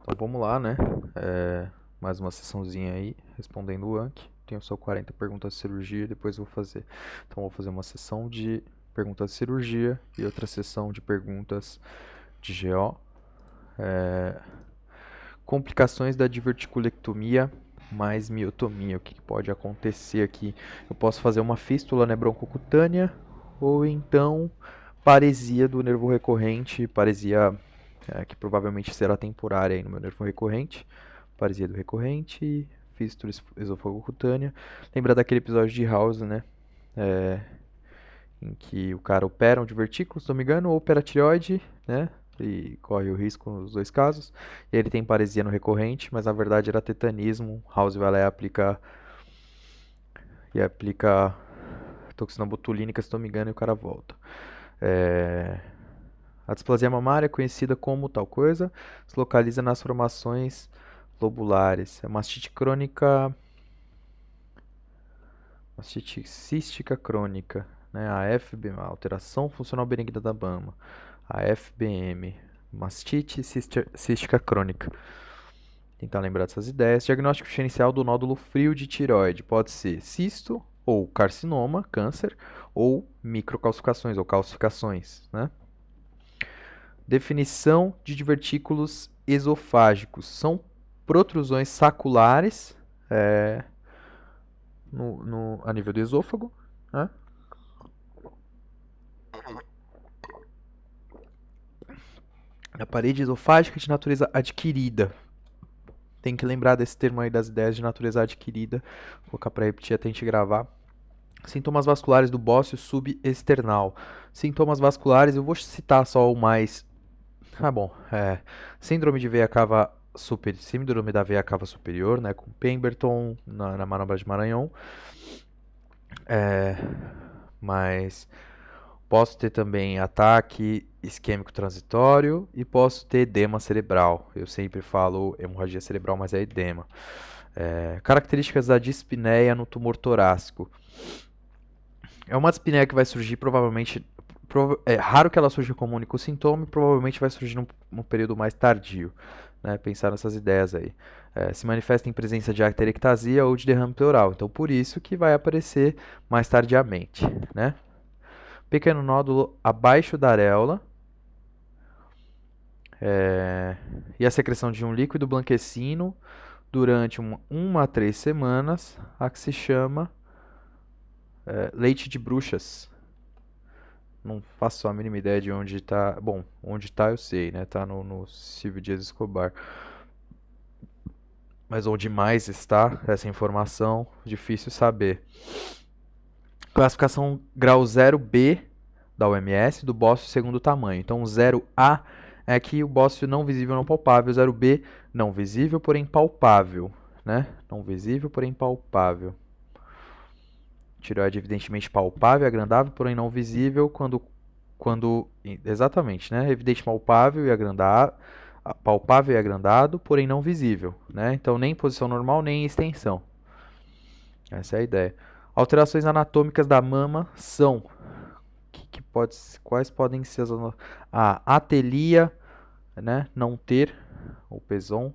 Então vamos lá, né? Mais uma sessãozinha aí, respondendo o Anki. Tenho só 40 perguntas de cirurgia, depois vou fazer. Então vou fazer uma sessão de perguntas de cirurgia e outra sessão de perguntas de GO. Complicações da diverticulectomia mais miotomia. O que pode acontecer aqui? Eu posso fazer uma fístula broncocutânea ou então paresia do nervo recorrente, paresia que provavelmente será temporária aí no meu nervo recorrente, paresia do recorrente, fístula esofagocutânea. Lembra daquele episódio de House, né? É, em que o cara opera um divertículo, se não me engano, ou opera a tireoide, né? E corre o risco nos dois casos. E ele tem paresia no recorrente, mas na verdade era tetanismo. House vai lá e aplica toxina botulínica, se não me engano, e o cara volta. A displasia mamária, conhecida como tal coisa, se localiza nas formações lobulares. É mastite crônica, mastite cística crônica, né? A FBM, alteração funcional benigna da mama. A FBM, mastite cística crônica. Tentar lembrar dessas ideias. Diagnóstico diferencial do nódulo frio de tireoide pode ser cisto ou carcinoma, câncer, ou microcalcificações ou calcificações, né? Definição de divertículos esofágicos. São protrusões saculares a nível do esôfago, né? Na parede esofágica de natureza adquirida. Tem que lembrar desse termo aí das ideias de natureza adquirida. Vou colocar para repetir até a gente gravar. Sintomas vasculares do bócio subexternal. Sintomas vasculares, eu vou citar só o mais. Bom. Síndrome de veia cava superior, síndrome da veia cava superior, né, com Pemberton na manobra de Maranhão. Mas posso ter também ataque isquêmico transitório e posso ter edema cerebral. Eu sempre falo hemorragia cerebral, mas é edema. Características da dispneia no tumor torácico. É uma dispneia que vai surgir provavelmente. É raro que ela surja como único sintoma e provavelmente vai surgir num período mais tardio. Né? Pensar nessas ideias aí. Se manifesta em presença de icterectasia ou de derrame pleural. Então, por isso que vai aparecer mais tardiamente. Né? Pequeno nódulo abaixo da areola. E a secreção de um líquido blanquecino durante uma a 3 semanas, a que se chama leite de bruxas. Não faço a mínima ideia de onde está. Bom, onde está eu sei, né? Tá no Silvio Dias Escobar. Mas onde mais está essa informação, difícil saber. Classificação grau 0B da OMS do bócio segundo tamanho. Então, o 0A é que o bócio não visível não palpável, 0B não visível, porém palpável, né? Não visível, porém palpável. Tireoide evidentemente palpável, agrandável, porém não visível quando exatamente, né? Evidente palpável e agrandado, palpável e agrandado, porém não visível, né? Então nem em posição normal nem em extensão. Essa é a ideia. Alterações anatômicas da mama são quais podem ser a atelia, né? Não ter ou peson,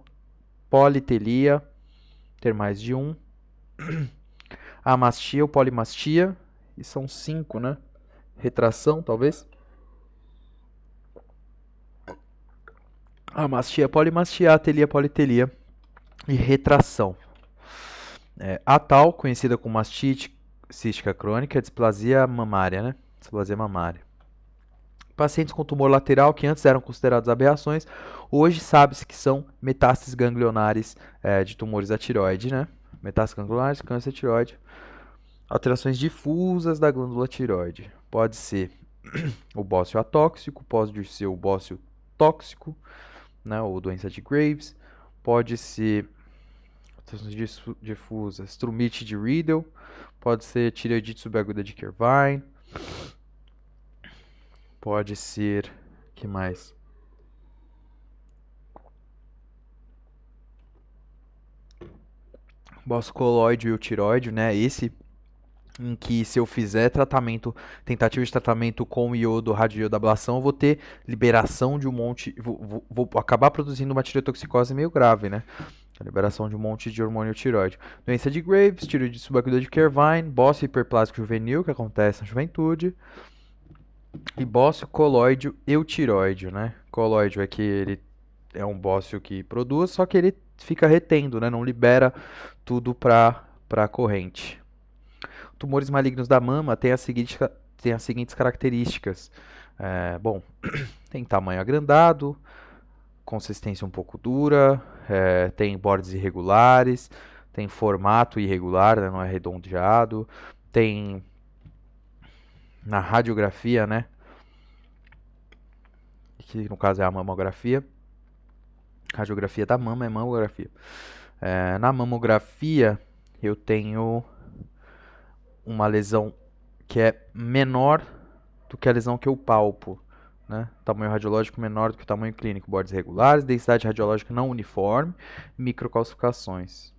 politelia, ter mais de um, amastia ou polimastia, e são 5, né? Retração, talvez. Amastia, polimastia, atelia, politelia e retração. A tal, conhecida como mastite cística crônica, é displasia mamária, né? Displasia mamária. Pacientes com tumor lateral, que antes eram considerados aberrações, hoje sabe-se que são metástases ganglionares de tumores da tireoide, né? Metástases ganglionares, câncer da tireoide. Alterações difusas da glândula tireoide. Pode ser o bócio atóxico, pode ser o bócio tóxico, né, ou doença de Graves. Pode ser difusas, strumite de Riedel, pode ser tireoidite subaguda de Kervine, pode ser, que mais? Bosco coloide e o tireoide, né? Esse em que se eu fizer tentativa de tratamento com iodo, radioiodablação, eu vou ter liberação de um monte, vou acabar produzindo uma tireotoxicose meio grave, né? A liberação de um monte de hormônio tireoide. Doença de Graves, tireoide subaqueduta de Kervine, bócio hiperplásico juvenil, que acontece na juventude, e bócio colóideo eutiroide, né? Colóideo é que ele é um bócio que produz, só que ele fica retendo, né? Não libera tudo para a corrente. Tumores malignos da mama têm as seguintes características. Bom, tem tamanho agrandado, consistência um pouco dura, tem bordes irregulares, tem formato irregular, né, não é redondeado, tem na radiografia, né, que no caso é a mamografia, radiografia da mama é mamografia. Na mamografia eu tenho uma lesão que é menor do que a lesão que eu palpo, né? Tamanho radiológico menor do que o tamanho clínico, bordes regulares, densidade radiológica não uniforme, microcalcificações.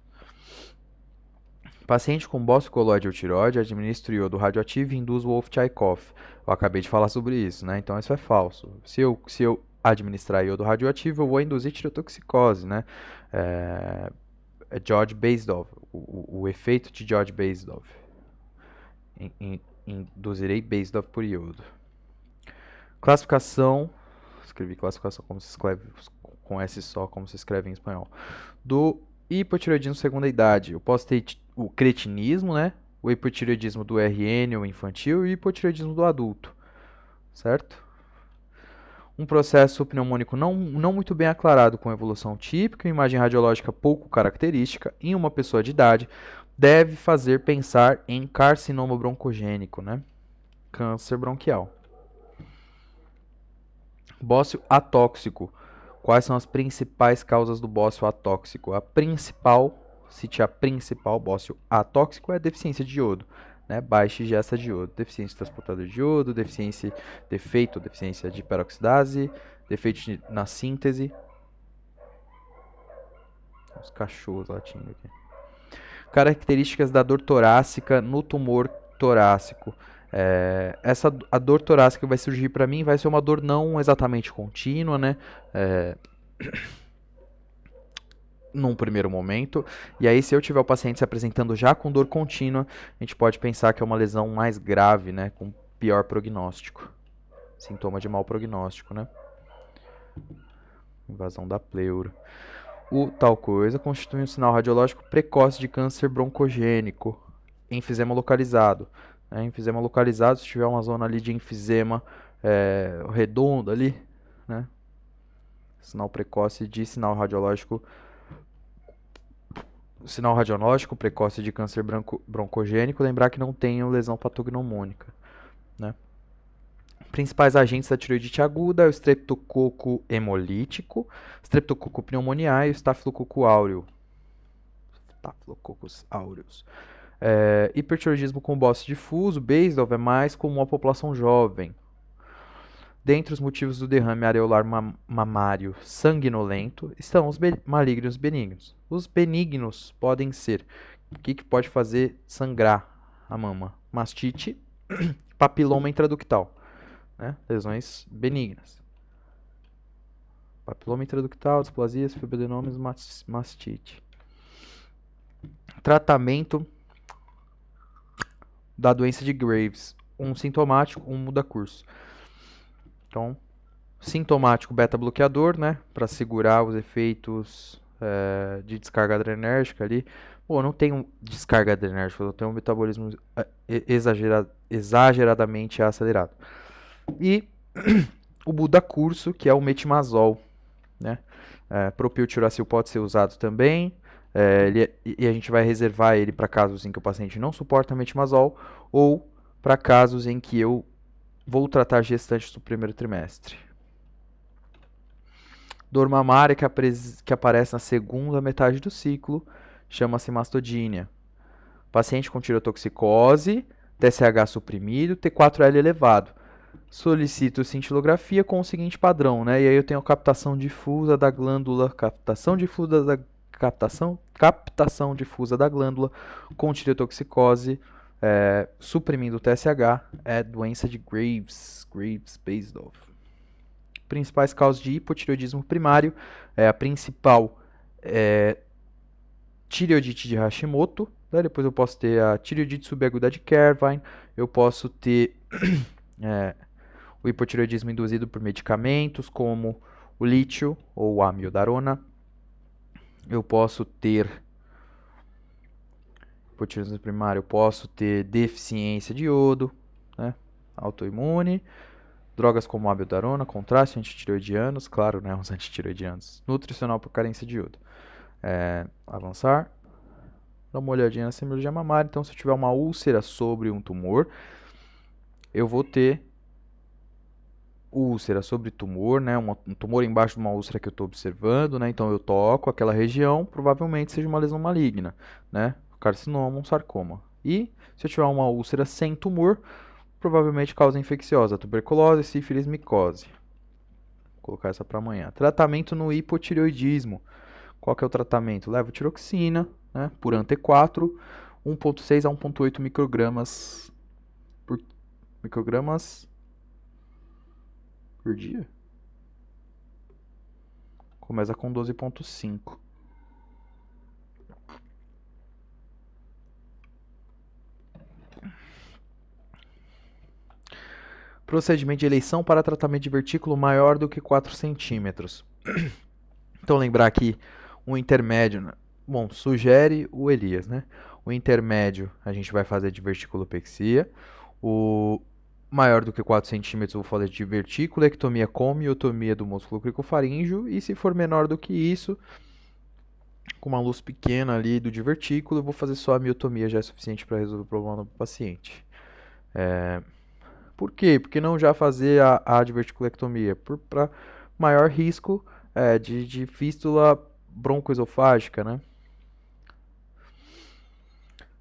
Paciente com bócio colóide ou tireoide administra iodo radioativo e induz Wolff-Chaikoff. Eu acabei de falar sobre isso, né? Então isso é falso. Se eu administrar iodo radioativo, eu vou induzir tireotoxicose, né? É George Basedow, o efeito de George Basedow. Induzirei Basedow por iodo. Classificação, escrevi classificação como se escreve com S só, como se escreve em espanhol, do hipotireoidismo segunda idade. Eu posso ter o cretinismo, né? O hipotireoidismo do RN ou infantil e o hipotireoidismo do adulto, certo? Um processo pneumônico não muito bem aclarado com evolução típica, imagem radiológica pouco característica em uma pessoa de idade, deve fazer pensar em carcinoma broncogênico, né? Câncer bronquial. Bócio atóxico. Quais são as principais causas do bócio atóxico? A principal bócio atóxico é a deficiência de iodo, né? Baixa ingesta de iodo, deficiência de transportador de iodo, deficiência de peroxidase, defeito na síntese. Os cachorros latindo aqui. Características da dor torácica no tumor torácico. A dor torácica que vai surgir para mim vai ser uma dor não exatamente contínua, né? Num primeiro momento. E aí, se eu tiver o paciente se apresentando já com dor contínua, a gente pode pensar que é uma lesão mais grave, né? Com pior prognóstico. Sintoma de mau prognóstico, né? Invasão da pleura. O tal coisa constitui um sinal radiológico precoce de câncer broncogênico. Enfisema localizado. Enfisema localizado, se tiver uma zona ali de enfisema redondo ali, né? Sinal precoce de sinal radiológico precoce de câncer broncogênico, lembrar que não tem lesão patognomônica, né? Principais agentes da tireoidite aguda é o streptococo hemolítico, streptococo pneumoniae e o Staphylococcus aureus. Staphylococcus aureus. Hipertireoidismo com bócio difuso, Basedow é mais comum à população jovem. Dentre os motivos do derrame areolar mamário sanguinolento estão os malignos benignos. Os benignos podem ser, o que pode fazer sangrar a mama? Mastite, papiloma intraductal, né? Lesões benignas. Papiloma intraductal, displasias, fibroadenomas, mastite. Tratamento da doença de Graves, um sintomático, um muda curso. Então, sintomático beta-bloqueador, né, para segurar os efeitos de descarga adrenérgica ali. Bom, eu não tenho descarga adrenérgica, eu tenho um metabolismo exageradamente acelerado. E o budacurso, que é o metimazol, né? Propiltiracil pode ser usado também, e a gente vai reservar ele para casos em que o paciente não suporta metimazol ou para casos em que eu vou tratar gestantes do primeiro trimestre. Dor mamária que aparece na segunda metade do ciclo chama-se mastodínia. Paciente com tireotoxicose, TSH suprimido, T4L elevado. Solicito cintilografia com o seguinte padrão, né? E aí eu tenho captação difusa da glândula, captação difusa da glândula com tireotoxicose suprimindo o TSH, é doença de Graves-Basedow. Principais causas de hipotireoidismo primário, a principal é tireoidite de Hashimoto, né? Depois eu posso ter a tireoidite subaguda de Kervine, eu posso ter o hipotireoidismo induzido por medicamentos como o lítio ou a amiodarona. Eu posso ter hipotireoidismo primário, eu posso ter deficiência de iodo, né? Autoimune. Drogas como a amiodarona, contraste, antitireoidianos, claro, né, os antitireoidianos. Nutricional por carência de iodo. Avançar. Dá uma olhadinha na semiologia mamária. Então, se eu tiver uma úlcera sobre um tumor, eu vou ter úlcera sobre tumor, né, um tumor embaixo de uma úlcera que eu estou observando, né, então eu toco aquela região, provavelmente seja uma lesão maligna, né, carcinoma, um sarcoma. E se eu tiver uma úlcera sem tumor, provavelmente causa infecciosa, tuberculose, sífilis, micose. Vou colocar essa para amanhã. Tratamento no hipotireoidismo. Qual que é o tratamento? Levotiroxina, né, por ante-4, 1,6 a 1,8 microgramas por dia. Começa com 12,5. Procedimento de eleição para tratamento de vertículo maior do que 4 centímetros. Então, lembrar aqui, o intermédio, bom, sugere o Elias, né? O intermédio a gente vai fazer de verticulopexia. O maior do que 4 centímetros eu vou fazer de verticulectomia com miotomia do músculo cricofaríngeo. E se for menor do que isso, com uma luz pequena ali do divertículo, eu vou fazer só a miotomia, já é suficiente para resolver o problema do paciente. Por quê? Porque não já fazer a diverticulectomia? Para maior risco de fístula broncoesofágica, né?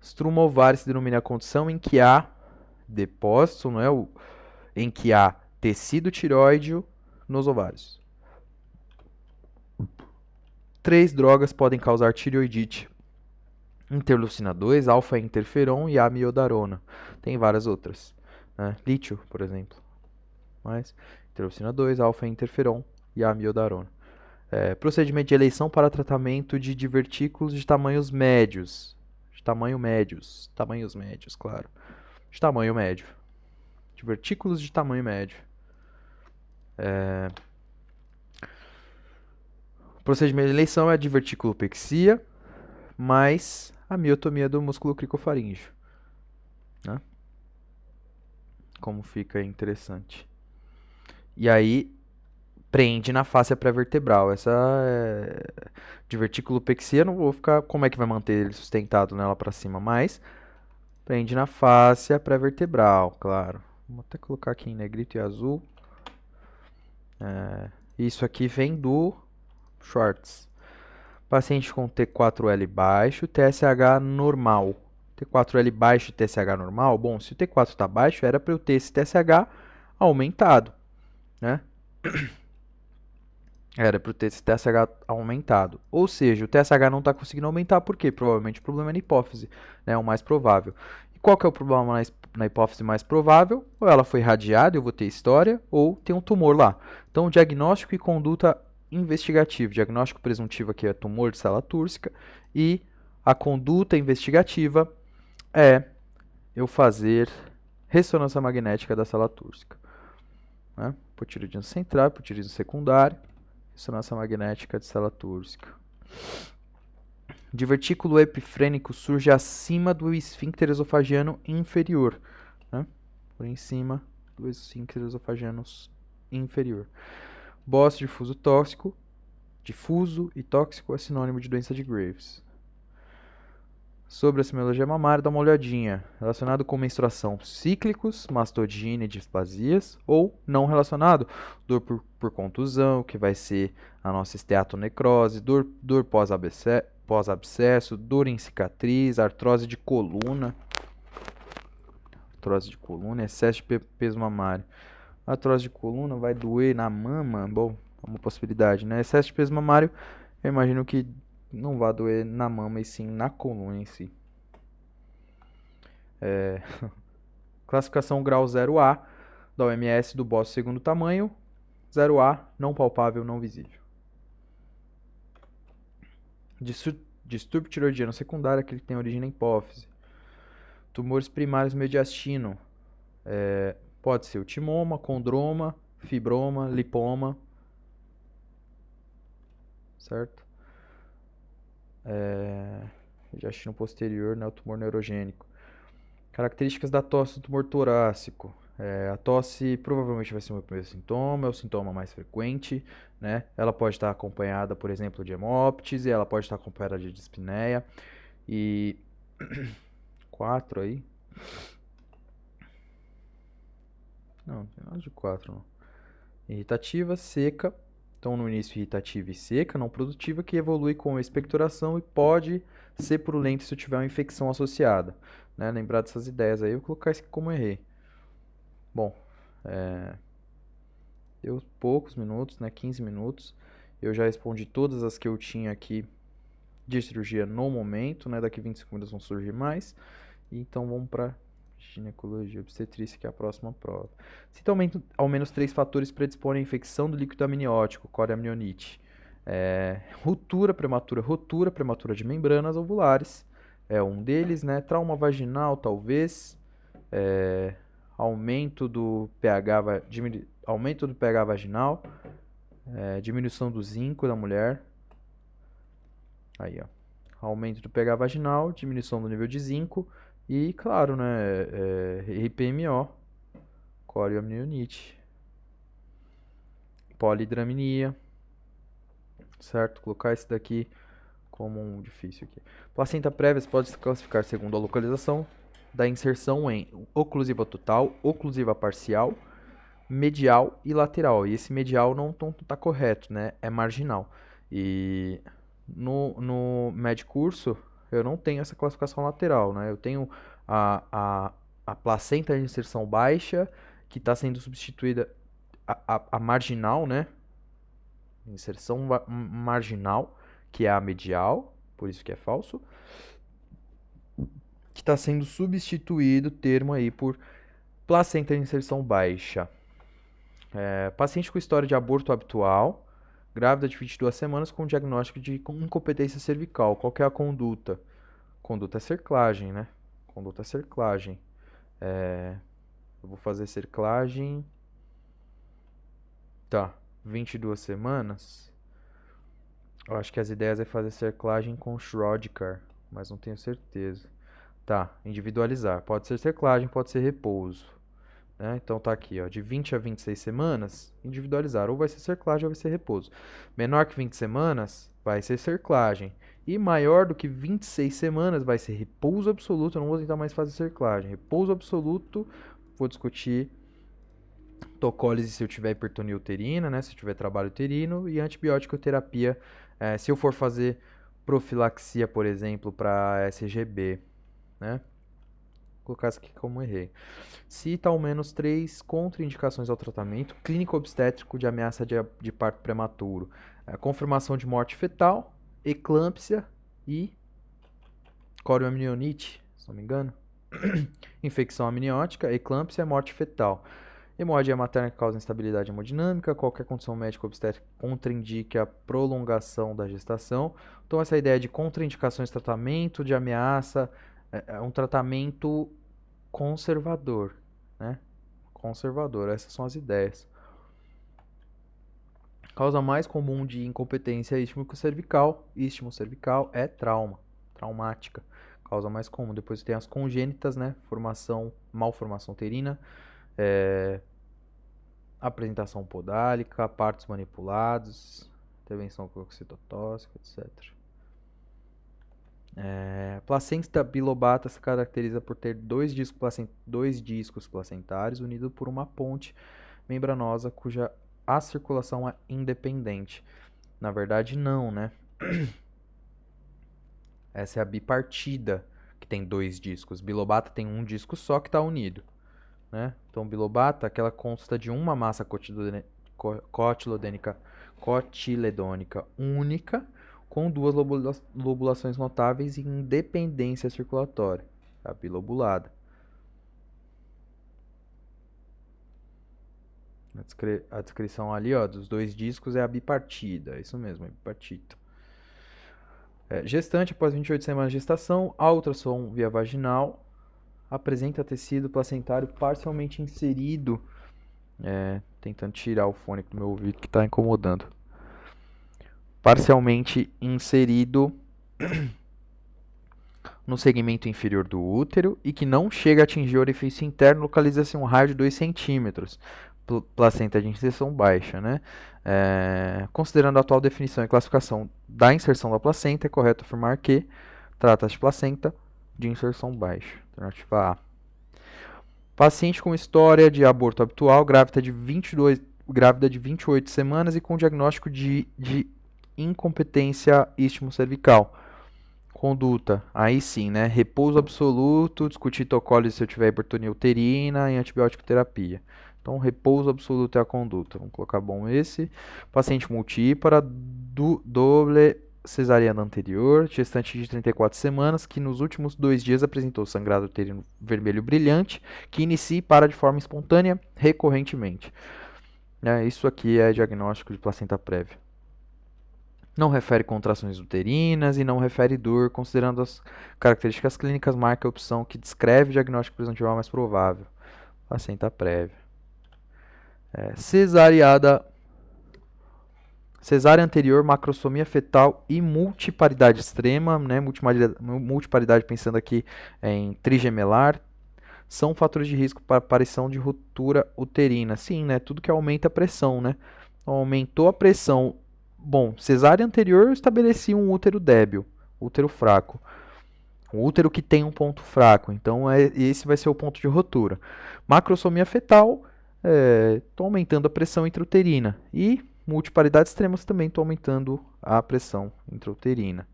Struma ovário se denomina a condição em que há depósito, não é? Em que há tecido tireoide nos ovários. 3 drogas podem causar tireoidite: interleucina 2, alfa-interferon e amiodarona. Tem várias outras, né? Lítio, por exemplo. Mas interleucina 2, alfa-interferon e amiodarona. Procedimento de eleição para tratamento de divertículos de tamanhos médios. Tamanhos médios, claro. De tamanho médio. Divertículos de tamanho médio. Procedimento de eleição é a diverticulopexia mais a miotomia do músculo cricofaríngeo, né? Como fica interessante. E aí, prende na face pré-vertebral. Essa diverticulopexia, não vou ficar... Como é que vai manter ele sustentado nela para cima? Mas prende na face pré-vertebral, claro. Vou até colocar aqui em negrito e azul. Isso aqui vem do Schwartz. Paciente com T4L baixo, TSH normal. T4L baixo e TSH normal? Bom, se o T4 está baixo, era para eu ter esse TSH aumentado, né? Era para eu ter esse TSH aumentado. Ou seja, o TSH não está conseguindo aumentar, por quê? Provavelmente o problema é na hipófise, né? O mais provável. E qual que é o problema na hipófise mais provável? Ou ela foi radiada, eu vou ter história, ou tem um tumor lá. Então, diagnóstico e conduta investigativo. Diagnóstico presuntivo aqui é tumor de célula túrcica. E a conduta investigativa é eu fazer ressonância magnética da célula túrcica, né? Hipotireoidismo central, hipotireoidismo secundário, ressonância magnética de célula túrcica. Divertículo epifrênico surge acima do esfíncter esofagiano inferior, né? Por em cima do esfíncter esofagiano inferior. Bócio difuso e tóxico é sinônimo de doença de Graves. Sobre a semiologia mamária, dá uma olhadinha. Relacionado com menstruação, cíclicos, mastogine e displasias, ou não relacionado, dor por contusão, que vai ser a nossa esteatonecrose, dor pós-abscesso, dor em cicatriz, artrose de coluna, excesso de peso mamário. A artrose de coluna vai doer na mama, bom, é uma possibilidade, né? Excesso de peso mamário, eu imagino que não vai doer na mama e sim na coluna em si. Classificação grau 0A da OMS do bócio segundo tamanho. 0A, não palpável, não visível. Distúrbio tiroidiano secundário, aquele que tem origem na hipófise. Tumores primários mediastino. Pode ser o timoma, condroma, fibroma, lipoma. Certo? Mediastino posterior, né, o tumor neurogênico. Características da tosse do tumor torácico. A tosse provavelmente vai ser o meu primeiro sintoma, é o sintoma mais frequente, né? Ela pode estar acompanhada, por exemplo, de hemóptise, ela pode estar acompanhada de dispneia. E 4 aí. Não tem nada de 4 não. Irritativa, seca. Então, no início, irritativa e seca, não produtiva, que evolui com expectoração e pode ser purulenta se eu tiver uma infecção associada. Né? Lembrar dessas ideias aí, eu vou colocar isso aqui como errei. Bom, deu poucos minutos, né? 15 minutos. Eu já respondi todas as que eu tinha aqui de cirurgia no momento, né? Daqui 25 minutos vão surgir mais. Então vamos para ginecologia obstetrícia, que é a próxima prova. Cita ao menos 3 fatores predispõem à infecção do líquido amniótico, coreamnionite. Ruptura prematura de membranas ovulares. É um deles, né? Trauma vaginal, talvez. Aumento do pH vaginal. Diminuição do zinco da mulher. Aí, ó. Aumento do pH vaginal, diminuição do nível de zinco. E, claro, né, RPMO, corioamnionite, polidramnia, certo? Colocar esse daqui como um difícil aqui. Placenta prévia pode se classificar segundo a localização da inserção em oclusiva total, oclusiva parcial, medial e lateral. E esse medial não está correto, né? É marginal. E no medcurso eu não tenho essa classificação lateral, né? Eu tenho a placenta de inserção baixa, que está sendo substituída a marginal, né? Inserção marginal, que é a medial, por isso que é falso, que está sendo substituído o termo aí por placenta de inserção baixa. Paciente com história de aborto habitual, grávida de 22 semanas com diagnóstico de incompetência cervical. Qual que é a conduta? Conduta é cerclagem, né? Conduta é cerclagem. Eu vou fazer cerclagem. Tá, 22 semanas. Eu acho que as ideias é fazer cerclagem com Schrödinger, mas não tenho certeza. Tá, individualizar. Pode ser cerclagem, pode ser repouso. Né? Então tá aqui, ó, de 20 a 26 semanas, individualizar. Ou vai ser cerclagem ou vai ser repouso. Menor que 20 semanas, vai ser cerclagem. E maior do que 26 semanas, vai ser repouso absoluto. Eu não vou tentar mais fazer cerclagem. Repouso absoluto, vou discutir tocólise se eu tiver hipertonia uterina, né? Se eu tiver trabalho uterino. E antibiótico terapia, se eu for fazer profilaxia, por exemplo, para SGB, né? Vou colocar isso aqui como errei. Cita ao menos 3 contraindicações ao tratamento clínico obstétrico de ameaça de parto prematuro. Confirmação de morte fetal, eclâmpsia e corioamnionite, se não me engano. Infecção amniótica, eclâmpsia e morte fetal. Hemorragia materna que causa instabilidade hemodinâmica, qualquer condição médica obstétrica contraindique a prolongação da gestação. Então essa ideia de contraindicações, tratamento de ameaça, é um tratamento conservador, né? Conservador, essas são as ideias. Causa mais comum de incompetência é istmo cervical. Istmo cervical é traumática. Causa mais comum. Depois tem as congênitas, né? Malformação uterina, apresentação podálica, partos manipulados, intervenção coxitotóxica, etc. Placenta bilobata se caracteriza por ter dois discos placentários unidos por uma ponte membranosa cuja a circulação é independente. Na verdade, não, né? Essa é a bipartida, que tem 2 discos. Bilobata tem um disco só que está unido, né? Então, bilobata, que ela consta de uma massa cotiledônica única, com 2 lobulações notáveis e independência circulatória, a bilobulada. A descrição ali, ó, dos 2 discos é a bipartida. É isso mesmo, é bipartida. Gestante após 28 semanas de gestação, a ultrassom via vaginal apresenta tecido placentário parcialmente inserido. Tentando tirar o fone do meu ouvido que está incomodando. Parcialmente inserido no segmento inferior do útero e que não chega a atingir o orifício interno, localiza-se um raio de 2 centímetros. Placenta de inserção baixa, né? Considerando a atual definição e classificação da inserção da placenta, é correto afirmar que trata-se de placenta de inserção baixa. Alternativa A. Paciente com história de aborto habitual, grávida de 28 semanas e com diagnóstico de incompetência istmo-cervical. Conduta, aí sim, né? Repouso absoluto, discutir tocólise se eu tiver hipertonia uterina e antibiótico terapia. Então, repouso absoluto é a conduta. Vamos colocar bom esse. Paciente multípara, doble cesariana anterior, gestante de 34 semanas, que nos últimos 2 dias apresentou sangrado uterino vermelho brilhante, que inicia e para de forma espontânea recorrentemente. Isso aqui é diagnóstico de placenta prévia. Não refere contrações uterinas e não refere dor, considerando as características clínicas, marca a opção que descreve o diagnóstico presuntival mais provável. Placenta prévia. Cesárea anterior, macrosomia fetal e multiparidade extrema, né? Multiparidade pensando aqui em trigemelar, são fatores de risco para aparição de ruptura uterina. Sim, né? Tudo que aumenta a pressão, né? Aumentou a pressão. Bom, cesárea anterior estabelecia um útero débil, útero fraco. Um útero que tem um ponto fraco. Então, esse vai ser o ponto de ruptura. Macrosomia fetal, estou aumentando a pressão intrauterina. E multiparidade extremas também estou aumentando a pressão intrauterina.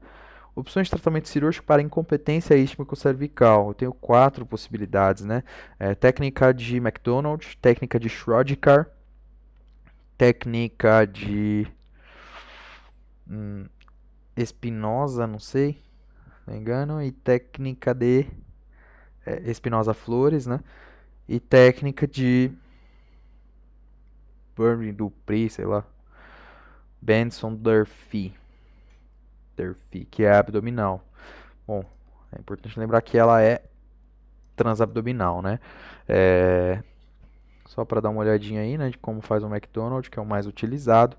Opções de tratamento cirúrgico para incompetência istmico-cervical. Eu tenho 4 possibilidades, né? Técnica de McDonald, técnica de Schrodikar, técnica de Espinosa, não sei, se não me engano, e técnica de Espinosa Flores, né? E técnica de Burry Dupri, sei lá, Benson Durfee, que é abdominal. Bom, é importante lembrar que ela é transabdominal, né? Só para dar uma olhadinha aí, né, de como faz o McDonald, que é o mais utilizado.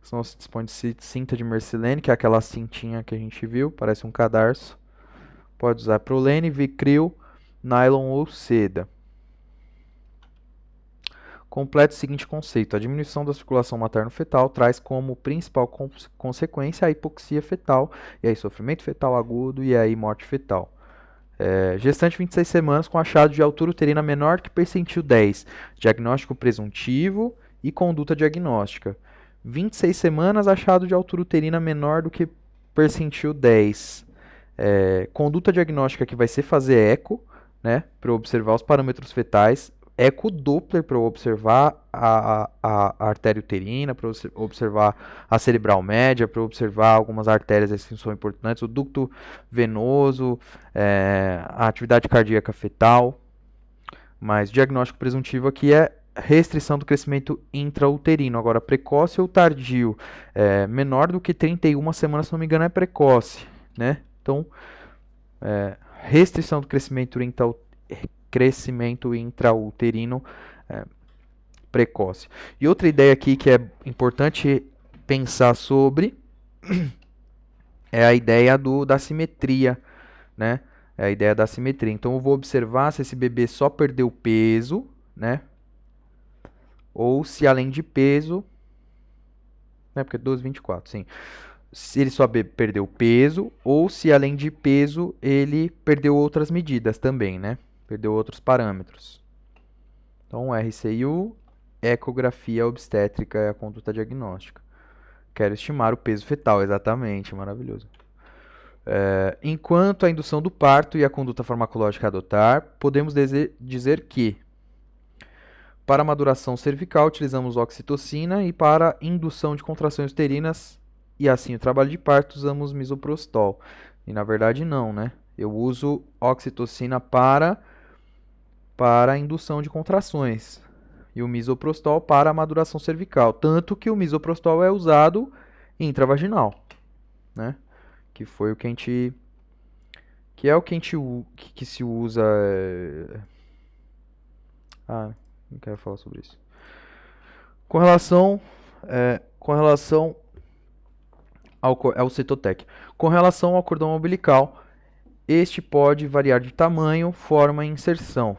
Senão se dispõe de cinta de Mercilene, que é aquela cintinha que a gente viu, parece um cadarço. Pode usar Prolene, Vicryl, nylon ou seda. Completa o seguinte conceito: a diminuição da circulação materno-fetal traz como principal consequência a hipoxia fetal, e aí sofrimento fetal agudo e aí morte fetal. Gestante 26 semanas com achado de altura uterina menor que percentil 10, diagnóstico presuntivo e conduta diagnóstica. 26 semanas, achado de altura uterina menor do que percentil 10. Conduta diagnóstica que vai ser fazer eco, né, para observar os parâmetros fetais, eco Doppler para observar a artéria uterina, para observar a cerebral média, para observar algumas artérias que são importantes, o ducto venoso, a atividade cardíaca fetal. Mas diagnóstico presuntivo aqui é restrição do crescimento intrauterino. Agora, precoce ou tardio, menor do que 31 semanas, se não me engano, é precoce, né? Então, restrição do crescimento intrauterino precoce. E outra ideia aqui que é importante pensar sobre é a ideia da simetria, né? É a ideia da simetria. Então, eu vou observar se esse bebê só perdeu peso, né? Ou se além de peso, né? Porque 12, 24, sim. Se ele só perdeu peso, ou se além de peso ele perdeu outras medidas também, né? Perdeu outros parâmetros. Então, RCU, ecografia obstétrica é a conduta diagnóstica. Quero estimar o peso fetal, exatamente, maravilhoso. Enquanto a indução do parto e a conduta farmacológica a adotar, podemos dizer que para a maduração cervical utilizamos oxitocina e para indução de contrações uterinas e assim o trabalho de parto usamos misoprostol. E na verdade não, né? Eu uso oxitocina para a indução de contrações. e o misoprostol para a maduração cervical. Tanto que o misoprostol é usado intravaginal, né? Que foi o que a gente... Que é o que a gente que se usa... não quero falar sobre isso. Com relação ao Cetotec. Com relação ao cordão umbilical, este pode variar de tamanho, forma e inserção,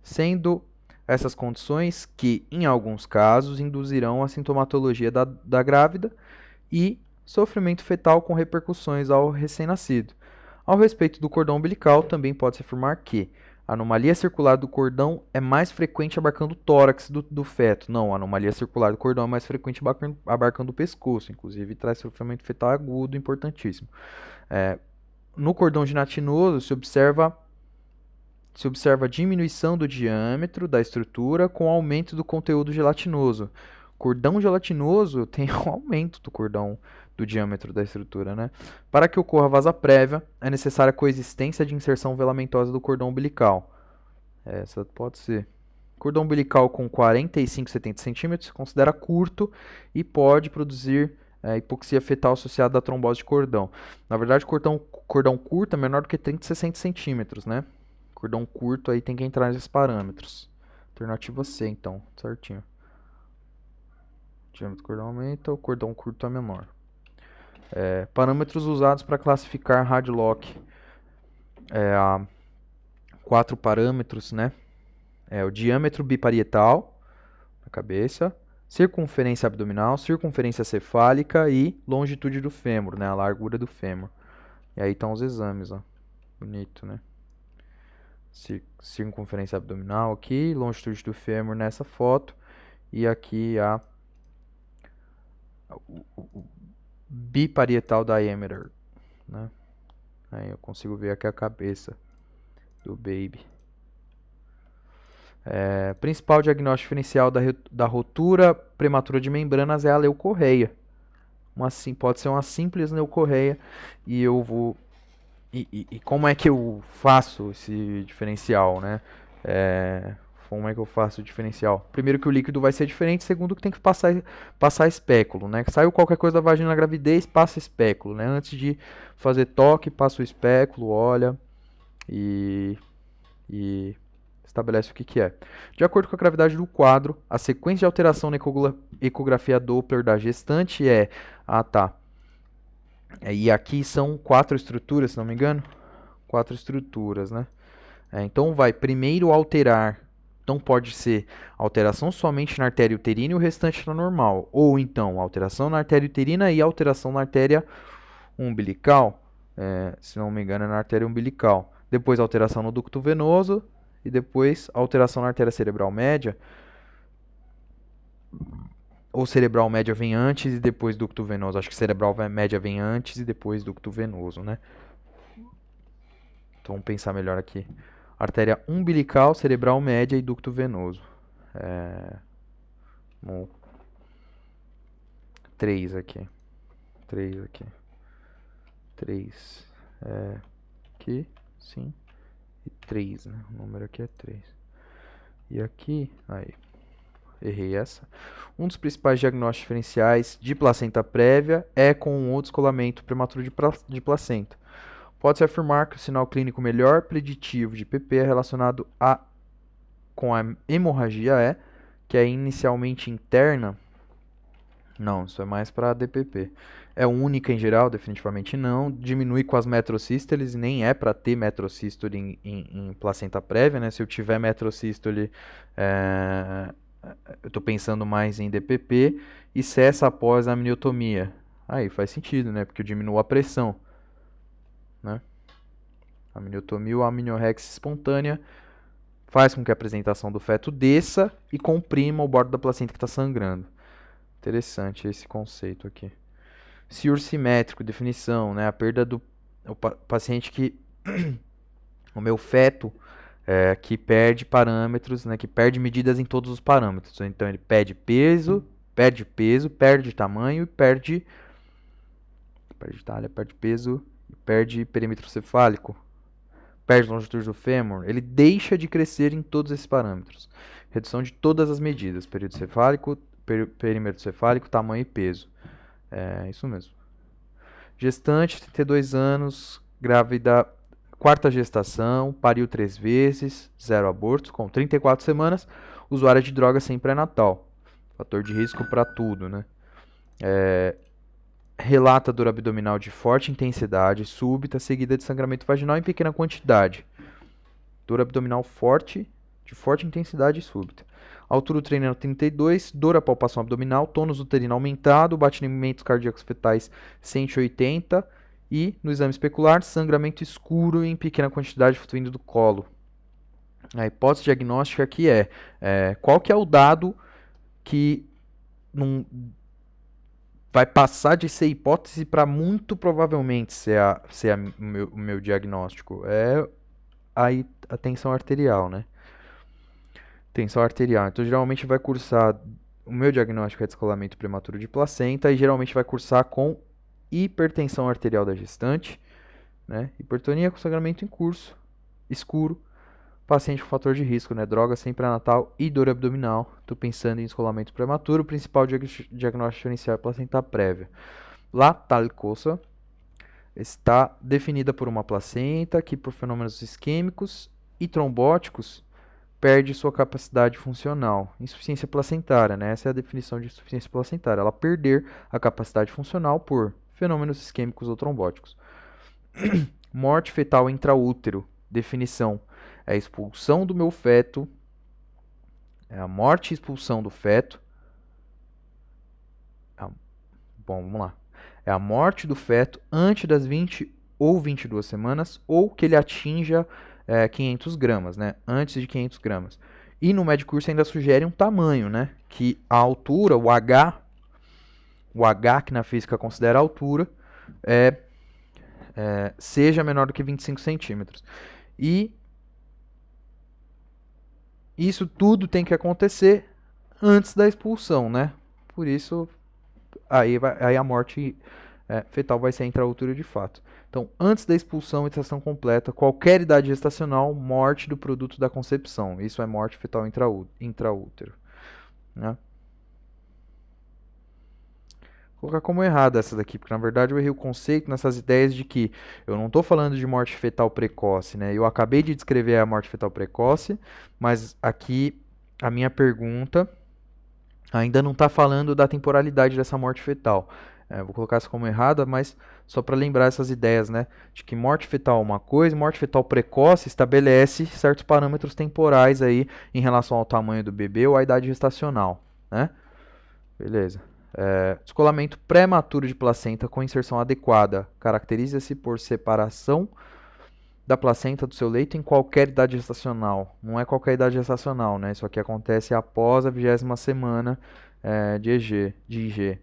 sendo essas condições que, em alguns casos, induzirão a sintomatologia da grávida e sofrimento fetal com repercussões ao recém-nascido. Ao respeito do cordão umbilical, também pode-se afirmar que a anomalia circular do cordão é mais frequente abarcando o tórax do feto. Não, a anomalia circular do cordão é mais frequente abarcando o pescoço. Inclusive, traz sofrimento fetal agudo, importantíssimo. No cordão gelatinoso, se observa a diminuição do diâmetro da estrutura com aumento do conteúdo gelatinoso. Cordão gelatinoso tem um aumento do diâmetro da estrutura, né? Para que ocorra vasa prévia, é necessária a coexistência de inserção velamentosa do cordão umbilical. Essa pode ser. Cordão umbilical com 45 a 70 centímetros se considera curto e pode produzir hipoxia fetal associada à trombose de cordão. Na verdade, cordão curto é menor do que 30 a 60 centímetros, né? Cordão curto aí tem que entrar nesses parâmetros. Alternativa C, então, certinho. O diâmetro do cordão aumenta, o cordão curto é menor. Parâmetros usados para classificar Hadlock. Há 4 parâmetros, né? O diâmetro biparietal na cabeça, circunferência abdominal, circunferência cefálica e longitude do fêmur, né? A largura do fêmur. E aí estão os exames, ó. Bonito, né? Circunferência abdominal aqui, longitude do fêmur nessa foto. E aqui o biparietal diameter, né? Aí eu consigo ver aqui a cabeça do baby. Principal diagnóstico diferencial da rotura prematura de membranas é a leucorreia. Pode ser uma simples leucorreia. E eu vou... E como é que eu faço esse diferencial, né? Como é que eu faço o diferencial? Primeiro que o líquido vai ser diferente, segundo que tem que passar espéculo, né? Saiu qualquer coisa da vagina na gravidez, passa espéculo, né? Antes de fazer toque, passa o espéculo, olha e estabelece o que é. De acordo com a gravidade do quadro, a sequência de alteração na ecografia Doppler da gestante é... E aqui são 4 estruturas, se não me engano. 4 estruturas, né? Então vai primeiro alterar. Então pode ser alteração somente na artéria uterina e o restante na normal. Ou então alteração na artéria uterina e alteração na artéria umbilical. Se não me engano é na artéria umbilical. Depois alteração no ducto venoso. E depois alteração na artéria cerebral média. Ou cerebral média vem antes e depois ducto venoso. Acho que cerebral média vem antes e depois ducto venoso, né? Então vamos pensar melhor aqui. Artéria umbilical, cerebral média e ducto venoso. 3 aqui. 3 aqui. 3. Aqui, sim. E 3, né? O número aqui é 3. E aqui, aí. Errei essa. Um dos principais diagnósticos diferenciais de placenta prévia é com o descolamento prematuro de placenta. Pode-se afirmar que o sinal clínico melhor preditivo de PP é relacionado com a hemorragia que é inicialmente interna. Não, isso é mais para DPP. É única em geral? Definitivamente não. Diminui com as metrosístoles e nem é para ter metrosístole em placenta prévia, né? Se eu tiver metrosístole, eu estou pensando mais em DPP e cessa após a amniotomia. Aí faz sentido, né? Porque eu diminuo a pressão, né? A amniotomia ou a amniorexia espontânea faz com que a apresentação do feto desça e comprima o bordo da placenta que está sangrando. Interessante esse conceito aqui. Ciúro simétrico, definição, né? A perda do paciente que... o meu feto que perde parâmetros, né? Que perde medidas em todos os parâmetros. Então ele perde peso, perde tamanho e perde talha, perde peso e perde perímetro cefálico. Perde longitude do fêmur. Ele deixa de crescer em todos esses parâmetros. Redução de todas as medidas, período cefálico, perímetro cefálico, tamanho e peso. É isso mesmo. Gestante, 32 anos, grávida, quarta gestação, pariu 3 vezes, 0 abortos, com 34 semanas, usuária de droga sem pré-natal. Fator de risco para tudo, né? Relata dor abdominal de forte intensidade, súbita, seguida de sangramento vaginal em pequena quantidade. Dor abdominal forte, de forte intensidade e súbita. Altura uterina 32, dor à palpação abdominal, tônus uterino aumentado, batimentos cardíacos fetais 180 e, no exame especular, sangramento escuro em pequena quantidade vindo do colo. A hipótese diagnóstica aqui qual que é o dado que não vai passar de ser hipótese para muito provavelmente ser o meu diagnóstico? É a tensão arterial, né? Tensão arterial. Então, geralmente vai cursar. O meu diagnóstico é descolamento prematuro de placenta e geralmente vai cursar com hipertensão arterial da gestante, né? Hipertonia com sangramento em curso, escuro, paciente com fator de risco, né? Droga sem pré-natal e dor abdominal. Estou pensando em descolamento prematuro. O principal diagnóstico inicial é placenta prévia. La talcosa está definida por uma placenta que, por fenômenos isquêmicos e trombóticos, perde sua capacidade funcional. Insuficiência placentária, né? Essa é a definição de insuficiência placentária. Ela perder a capacidade funcional por fenômenos isquêmicos ou trombóticos. Morte fetal intraútero. Definição. É a expulsão do meu feto. É a morte e expulsão do feto. Bom, vamos lá. É a morte do feto antes das 20 ou 22 semanas ou que ele atinja 500 gramas, né? Antes de 500 gramas. E no Medicurso ainda sugere um tamanho, né? Que a altura, o H que na física considera altura, seja menor do que 25 centímetros. E isso tudo tem que acontecer antes da expulsão, né? Por isso, aí a morte fetal vai ser intraútero de fato. Então, antes da expulsão e gestação completa, qualquer idade gestacional, morte do produto da concepção. Isso é morte fetal intraútero. Né? Vou colocar como errada essa daqui, porque na verdade eu errei o conceito nessas ideias de que eu não estou falando de morte fetal precoce, né? Eu acabei de descrever a morte fetal precoce, mas aqui a minha pergunta ainda não está falando da temporalidade dessa morte fetal. Vou colocar isso como errada, mas só para lembrar essas ideias, né? De que morte fetal é uma coisa, morte fetal precoce estabelece certos parâmetros temporais aí em relação ao tamanho do bebê ou à idade gestacional, né? Beleza. Descolamento prematuro de placenta com inserção adequada caracteriza-se por separação da placenta do seu leito em qualquer idade gestacional. Não é qualquer idade gestacional, né? Isso aqui acontece após a 20ª semana de IG.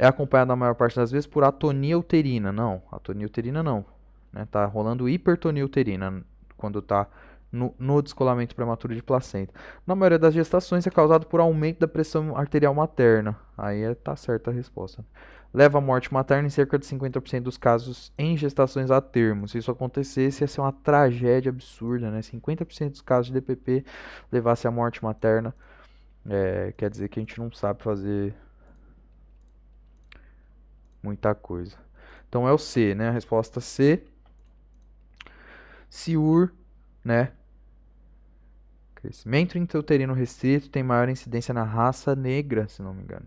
É acompanhado na maior parte das vezes por atonia uterina. Não, atonia uterina não. Né? Tá rolando hipertonia uterina quando está no descolamento prematuro de placenta. Na maioria das gestações é causado por aumento da pressão arterial materna. Aí tá certa a resposta. Leva à morte materna em cerca de 50% dos casos em gestações a termo. Se isso acontecesse, ia ser uma tragédia absurda, né? 50% dos casos de DPP levasse à morte materna. Quer dizer que a gente não sabe fazer muita coisa. Então é o C, né? A resposta C. CIUR, né? Crescimento intrauterino restrito tem maior incidência na raça negra, se não me engano.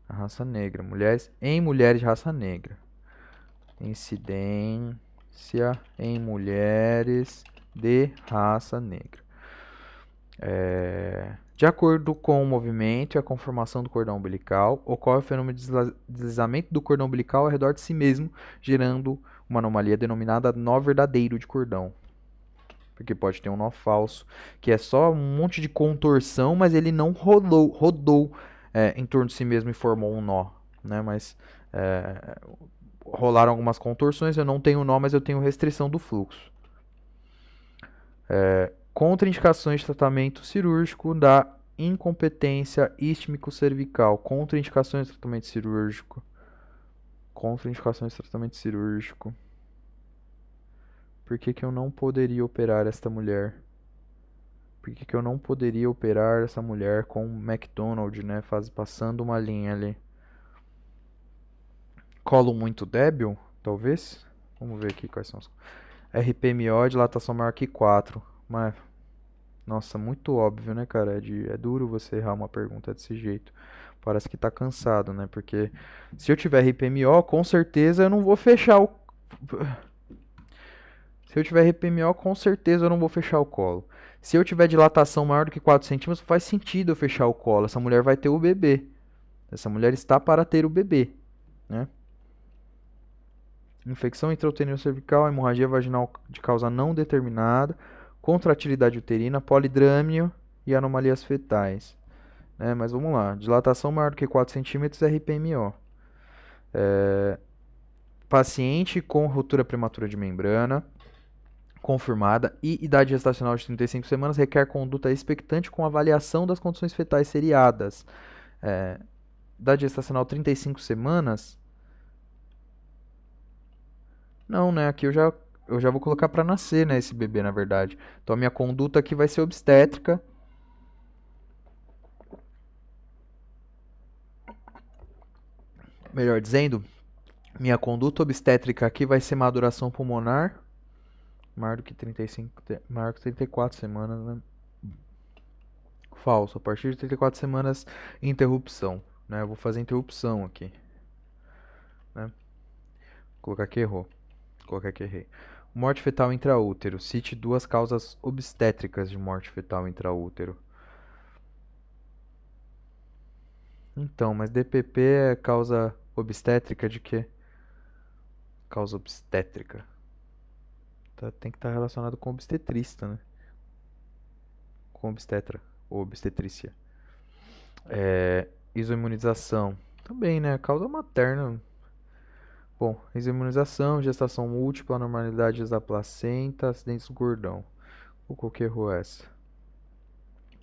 Na raça negra. Em mulheres de raça negra. Incidência em mulheres de raça negra. De acordo com o movimento e a conformação do cordão umbilical, ocorre o fenômeno de deslizamento do cordão umbilical ao redor de si mesmo, gerando uma anomalia denominada nó verdadeiro de cordão. Porque pode ter um nó falso, que é só um monte de contorção, mas ele não rodou em torno de si mesmo e formou um nó. Né? Mas rolaram algumas contorções, eu não tenho nó, mas eu tenho restrição do fluxo. Contraindicações de tratamento cirúrgico da incompetência isquímico-cervical. Contraindicações de tratamento cirúrgico. Contraindicações de tratamento cirúrgico. Por que eu não poderia operar esta mulher? Por que que eu não poderia operar essa mulher com McDonald, né? Passando uma linha ali. Colo muito débil, talvez. Vamos ver aqui quais são os... RPMO, dilatação maior que 4. Mas, nossa, muito óbvio, né, cara? É duro você errar uma pergunta desse jeito. Parece que tá cansado, né? Porque se eu tiver RPMO, com certeza eu não vou fechar o... Se eu tiver RPMO, com certeza eu não vou fechar o colo. Se eu tiver dilatação maior do que 4 centímetros, faz sentido eu fechar o colo. Essa mulher vai ter o bebê. Essa mulher está para ter o bebê, né? Infecção intrauterina cervical, hemorragia vaginal de causa não determinada, contratilidade uterina, polidrâmio e anomalias fetais. Né? Mas vamos lá. Dilatação maior do que 4 centímetros, RPMO. Paciente com ruptura prematura de membrana confirmada e idade gestacional de 35 semanas requer conduta expectante com avaliação das condições fetais seriadas. Idade gestacional 35 semanas? Não, né? Aqui eu já vou colocar para nascer, né, esse bebê, na verdade. Então a minha conduta aqui vai ser obstétrica. Melhor dizendo, minha conduta obstétrica aqui vai ser maduração pulmonar maior do que 35, maior que 34 semanas, né? Falso. A partir de 34 semanas, interrupção, né? Eu vou fazer interrupção aqui, né? Vou colocar que errou. Vou colocar que errei. Morte fetal intraútero. Cite 2 causas obstétricas de morte fetal intraútero. Então, mas DPP é causa obstétrica de quê? Causa obstétrica. Tem que estar relacionado com obstetrista, né? Com obstetra ou obstetrícia. Isoimunização. Também, né? Causa materna. Bom, isoimunização, gestação múltipla, anormalidades da placenta, acidentes do gordão. Ou qualquer erro essa.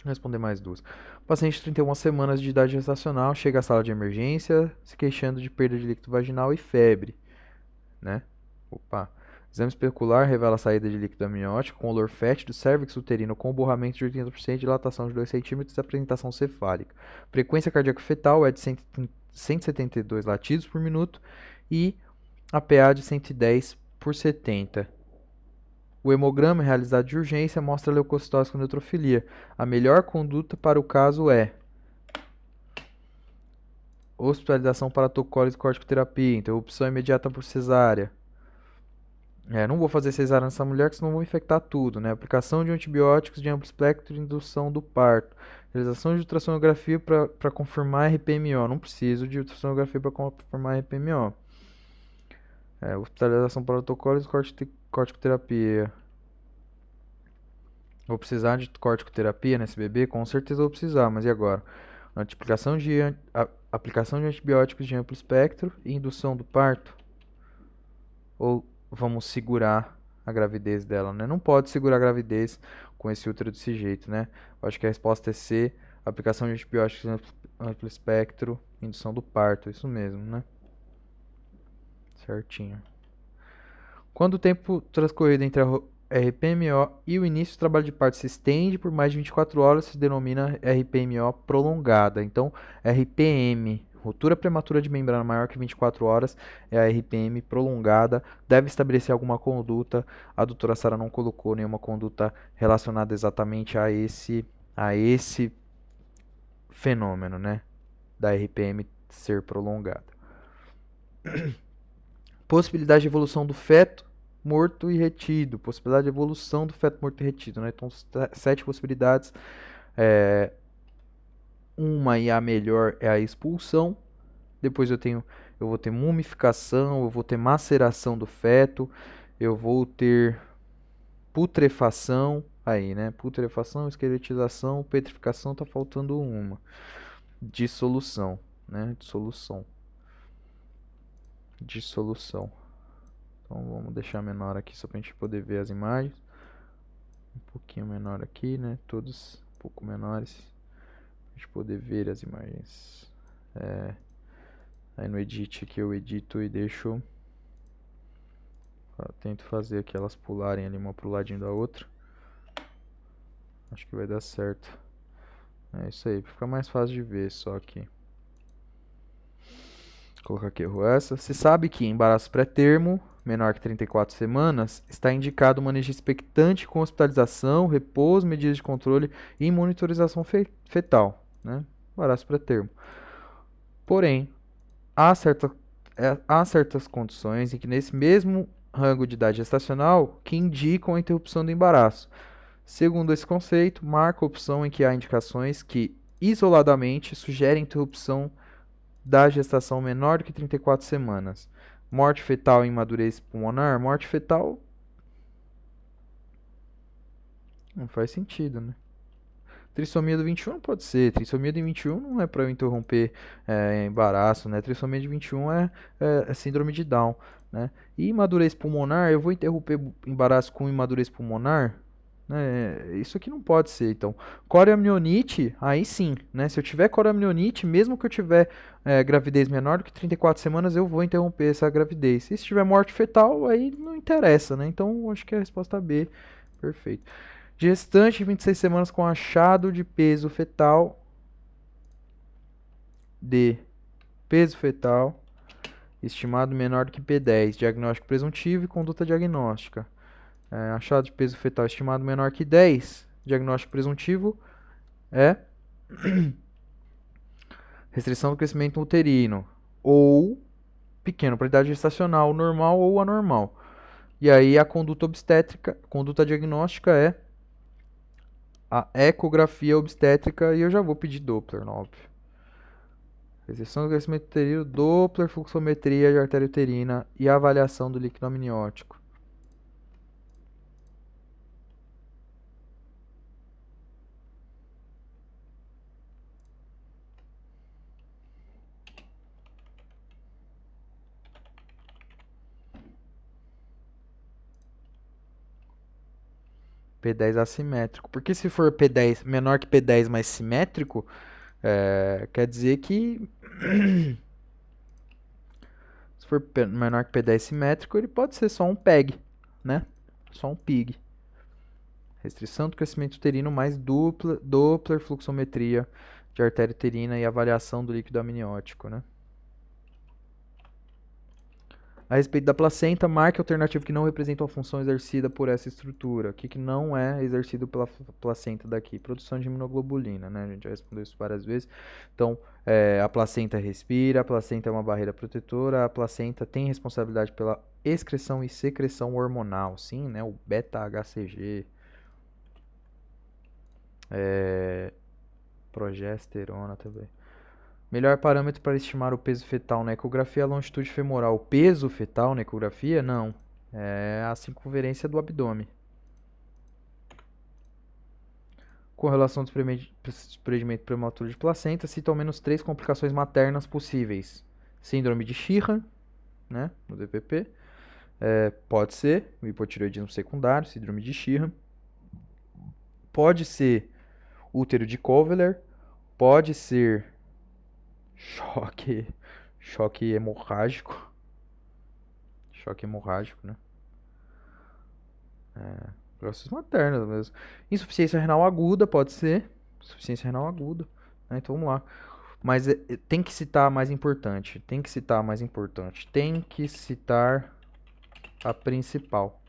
Vou responder mais duas. Paciente de 31 semanas de idade gestacional chega à sala de emergência se queixando de perda de líquido vaginal e febre, né? Opa. Exame especular revela a saída de líquido amniótico com olor fétido, cérvix uterino com borramento de 80%, dilatação de 2 centímetros e apresentação cefálica. Frequência cardíaca fetal é de 172 latidos por minuto e a PA de 110 por 70. O hemograma realizado de urgência mostra leucocitose com neutrofilia. A melhor conduta para o caso é hospitalização para tocólise e corticoterapia, interrupção imediata por cesárea. Não vou fazer cesárea nessa mulher, que senão vou infectar tudo, né? Aplicação de antibióticos de amplo espectro e indução do parto. Realização de ultrassonografia para confirmar RPMO. Não preciso de ultrassonografia para confirmar RPMO. Hospitalização para protocolo e corticoterapia. Vou precisar de corticoterapia nesse bebê? Com certeza vou precisar, mas e agora? Aplicação de antibióticos de amplo espectro e indução do parto? Ou vamos segurar a gravidez dela, né? Não pode segurar a gravidez com esse útero desse jeito, né? Eu acho que a resposta é C, aplicação de antibióticos de amplo espectro, indução do parto, isso mesmo, né? Certinho. Quando o tempo transcorrido entre a RPMO e o início do trabalho de parto se estende por mais de 24 horas, se denomina RPMO prolongada. Então, RPM, ruptura prematura de membrana maior que 24 horas, é a RPM prolongada. Deve estabelecer alguma conduta. A doutora Sara não colocou nenhuma conduta relacionada exatamente a esse fenômeno, né? Da RPM ser prolongada. Possibilidade de evolução do feto morto e retido. Possibilidade de evolução do feto morto e retido, né? Então, 7 possibilidades. Uma e a melhor é a expulsão. Depois eu vou ter mumificação, eu vou ter maceração do feto, eu vou ter putrefação, aí, né? Putrefação, esqueletização, petrificação, tá faltando uma. Dissolução, né? Dissolução. Então vamos deixar menor aqui só pra gente poder ver as imagens. Um pouquinho menor aqui, né? Todos um pouco menores. Pra gente poder ver as imagens. Aí no edit aqui eu edito e deixo. Tento fazer aqui elas pularem ali uma pro ladinho da outra. Acho que vai dar certo. É isso aí, fica mais fácil de ver só aqui. Vou colocar aqui, erro essa. Se sabe que embaraço pré-termo, menor que 34 semanas, está indicado o manejo expectante com hospitalização, repouso, medidas de controle e monitorização fetal, né? Embaraço pré-termo. Porém, há certas condições em que nesse mesmo rango de idade gestacional que indicam a interrupção do embaraço. Segundo esse conceito, marca a opção em que há indicações que, isoladamente, sugerem interrupção da gestação menor do que 34 semanas. Morte fetal em madurez pulmonar. Morte fetal não faz sentido, né? Trissomia do 21 não pode ser. Trissomia do 21 não é para eu interromper embaraço, né? Trissomia de 21 é síndrome de Down, né? E imadurez pulmonar, eu vou interromper embaraço com imadurez pulmonar? Isso aqui não pode ser, então. Coreamnionite, aí sim, né? Se eu tiver coreamnionite, mesmo que eu tiver gravidez menor do que 34 semanas, eu vou interromper essa gravidez. E se tiver morte fetal, aí não interessa, né? Então, acho que é a resposta B. Perfeito. Gestante de 26 semanas com achado de peso fetal. D. Peso fetal estimado menor do que P10. Diagnóstico presuntivo e conduta diagnóstica. Achado de peso fetal estimado menor que 10. Diagnóstico presuntivo é restrição do crescimento uterino ou pequeno, para idade gestacional, normal ou anormal. E aí a conduta obstétrica, conduta diagnóstica é a ecografia obstétrica e eu já vou pedir Doppler, óbvio. Restrição do crescimento uterino, Doppler, fluxometria de artéria uterina e avaliação do líquido amniótico. P10 assimétrico. Porque se for P10 menor que P10 mais simétrico, quer dizer que se for menor que P10 simétrico, ele pode ser só um PEG, né? Só um PIG. Restrição do crescimento uterino mais Doppler fluxometria de artéria uterina e avaliação do líquido amniótico, né? A respeito da placenta, marque a alternativa que não representa a função exercida por essa estrutura. O que não é exercido pela placenta daqui? Produção de imunoglobulina, né? A gente já respondeu isso várias vezes. Então, a placenta respira, a placenta é uma barreira protetora, a placenta tem responsabilidade pela excreção e secreção hormonal, sim, né? O beta-HCG, progesterona também. Melhor parâmetro para estimar o peso fetal na ecografia é a longitude femoral. O peso fetal na ecografia? Não. É a circunferência do abdômen. Com relação ao desprendimento prematuro de placenta, cita ao menos 3 complicações maternas possíveis. Síndrome de Sheehan, né, no DPP. Pode ser o hipotireoidismo secundário, síndrome de Sheehan. Pode ser útero de Koveler. Pode ser choque hemorrágico. Choque hemorrágico, né? Processos maternos mesmo. Insuficiência renal aguda, pode ser. Insuficiência renal aguda. Né? Então vamos lá. Mas tem que citar a mais importante. Tem que citar a mais importante. Tem que citar a principal.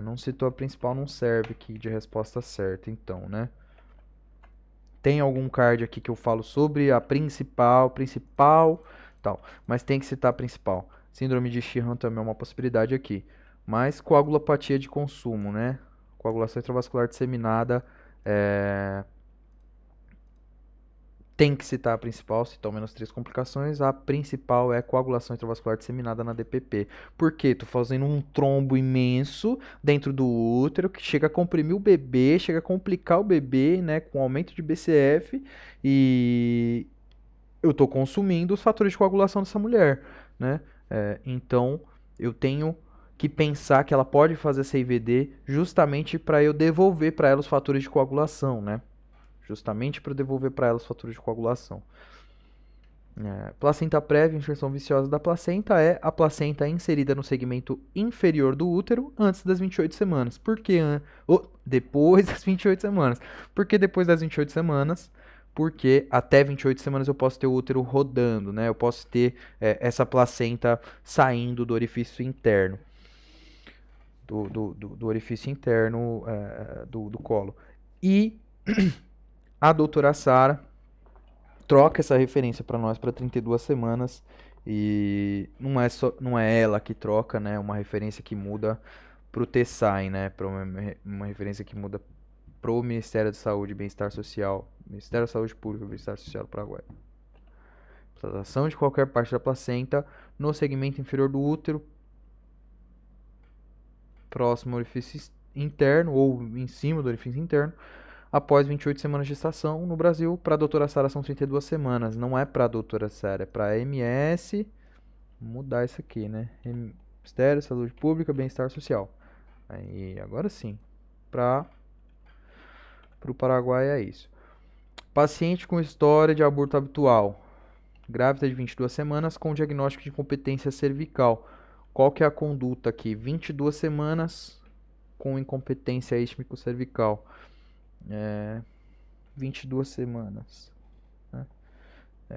Não citou a principal, não serve aqui de resposta certa, então, né? Tem algum card aqui que eu falo sobre a principal, tal. Mas tem que citar a principal. Síndrome de Sheehan também é uma possibilidade aqui. Mas coagulopatia de consumo, né? Coagulação intravascular disseminada, tem que citar a principal, citar ao menos 3 complicações. A principal é coagulação intravascular disseminada na DPP. Por quê? Tô fazendo um trombo imenso dentro do útero que chega a comprimir o bebê, chega a complicar o bebê, né, com aumento de BCF, e eu tô consumindo os fatores de coagulação dessa mulher, né? Então, eu tenho que pensar que ela pode fazer CIVD justamente para eu devolver para ela os fatores de coagulação, né? Justamente para devolver para ela os fatores de coagulação. Placenta prévia, inserção viciosa da placenta é a placenta inserida no segmento inferior do útero antes das 28 semanas. Por que depois das 28 semanas? Por que depois das 28 semanas? Porque até 28 semanas eu posso ter o útero rodando, né? Eu posso ter essa placenta saindo do orifício interno. Do orifício interno do colo. E a doutora Sara troca essa referência para nós para 32 semanas e não é ela que troca, né? Uma referência que muda para o TESAI, né? Para uma referência que muda para o Ministério da Saúde e Bem-Estar Social, Ministério da Saúde Pública e Bem-Estar Social do Paraguai. Implantação de qualquer parte da placenta no segmento inferior do útero, próximo ao orifício interno ou em cima do orifício interno, após 28 semanas de gestação. No Brasil, para a doutora Sara são 32 semanas. Não é para a doutora Sara, é para a MS. Vou mudar isso aqui, né? Ministério, Saúde Pública, Bem-Estar Social. Aí, agora sim. Para o Paraguai é isso. Paciente com história de aborto habitual. Grávida de 22 semanas com diagnóstico de incompetência cervical. Qual que é a conduta aqui? 22 semanas com incompetência isquímico-cervical. 22 semanas. Né?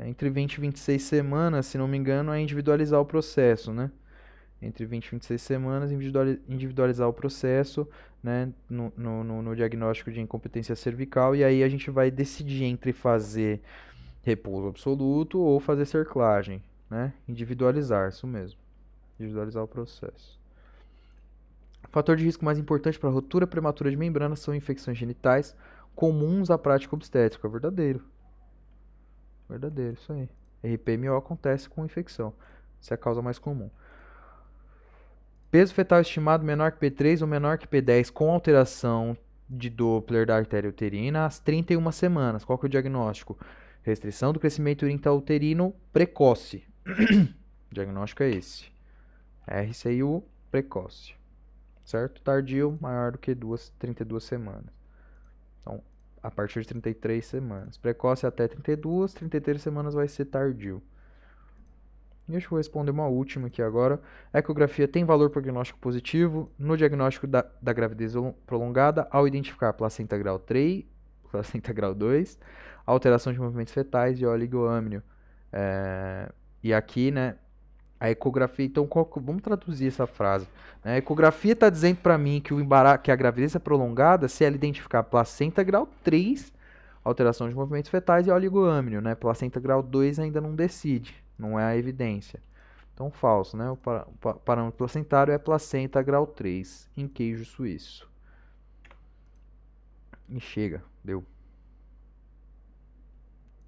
Entre 20 e 26 semanas, se não me engano, é individualizar o processo, né? Entre 20 e 26 semanas, individualizar o processo, né? No diagnóstico de incompetência cervical, e aí a gente vai decidir entre fazer repouso absoluto ou fazer cerclagem, né? Individualizar, isso mesmo. Individualizar o processo. O fator de risco mais importante para ruptura prematura de membrana são infecções genitais comuns à prática obstétrica. Verdadeiro. Verdadeiro, isso aí. RPMO acontece com infecção. Essa é a causa mais comum. Peso fetal estimado menor que P3 ou menor que P10 com alteração de Doppler da artéria uterina às 31 semanas. Qual que é o diagnóstico? Restrição do crescimento intrauterino precoce. O diagnóstico é esse. RCIU precoce. Certo? Tardio, maior do que 32 semanas. Então, a partir de 33 semanas. Precoce até 32, 33 semanas vai ser tardio. Deixa eu responder uma última aqui agora. A ecografia tem valor prognóstico positivo no diagnóstico da gravidez prolongada ao identificar placenta grau 3, placenta grau 2, alteração de movimentos fetais e oligoâmnio. E aqui, né, a ecografia, então vamos traduzir essa frase. A ecografia está dizendo para mim que a gravidez é prolongada se ela identificar placenta grau 3, alteração de movimentos fetais e oligoâmnio, né? Placenta grau 2 ainda não decide, não é a evidência. Então, falso, né? O parâmetro placentário é placenta grau 3 em queijo suíço. E chega, deu.